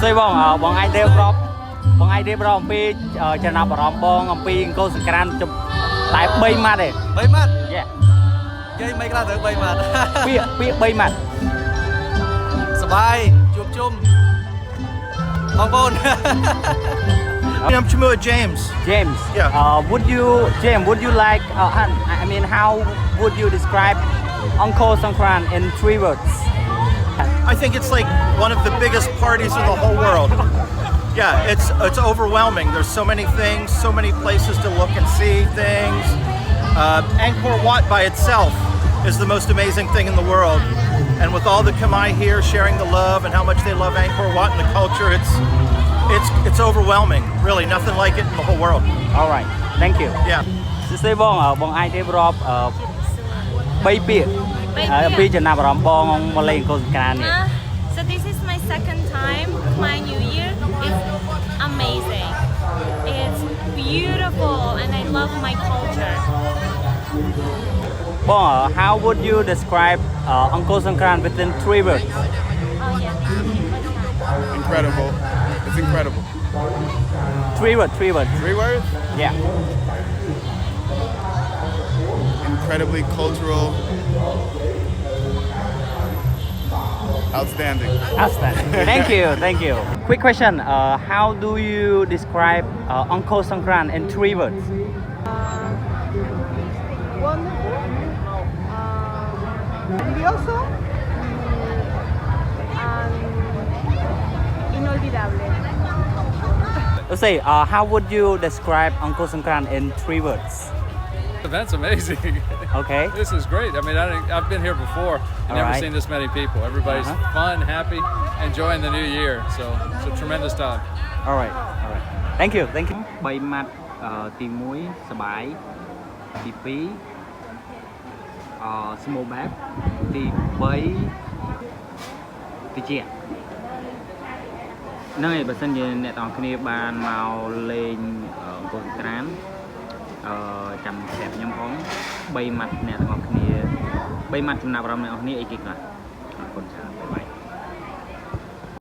សួយបងបងអាចរៀបរាប់បងអាចរៀបរាប់អំពីចំណាប់អារម្មណ៍បងអំពីអង្គសង្ក្រាន្តតែ3ម៉ាត់ទេ3ម៉ាត់យេនិយាយមិនខ្លះត្រូវ3ម៉ាត់ពាក្យ3ម៉ាត់សបាយជួបជុំបងប្អូន I'm Chamua James. James Yeah. would you like I mean how would you describe Uncle Songkran in 3 words I think it's like one of the biggest parties in the whole world. Yeah, it's overwhelming. There's so many things, so many places to look and see things. Angkor Wat by itself is the most amazing thing in the world. And with all the Khmer here sharing the love and how much they love Angkor Wat and the culture, it's overwhelming. Really, nothing like it in the whole world. all right thank you Yeah. សួស្ដីបងអាចរៀបរាប់3ពាក្យអំពីចំណាប់អារម្មណ៍បងមកលេងអង្គសង្ក្រាន្តនេះ So this is my second time. My New Year is amazing. It's beautiful and I love my culture. បង how would you describe Uncle Songkran within 3 words Oh yeah. Incredible. It's incredible. 3 words 3 words? yeah Incredibly cultural. Outstanding. outstanding thank you quick question how do you describe Uncle Songkran in 3 words Wonderful, grandioso and inolvidable. let's say how would you describe Uncle Songkran in 3 words The event's amazing. okay This is great. I mean, I've been here before and never Alright. seen this many people. Everybody's fun, happy, enjoying the new year. So it's a tremendous time. all right thank you 3ម៉ាត់ទី1សបាយទី2ស្មូបែបទី3តិចហ្នឹងហើយបើសិនជាអ្នកទាំងគ្នាបានមកលេងអង្គសង្ក្រាន្តចាំប្រាប់ខ្ញុំផង3ម៉ាត់អ្នកទាំងអស់គ្នា3ម៉ាត់ចំណាប់អារម្មណ៍អ្នកទាំងអស់គ្នាអីគេខ្លះអរគុណច្រើនបាយ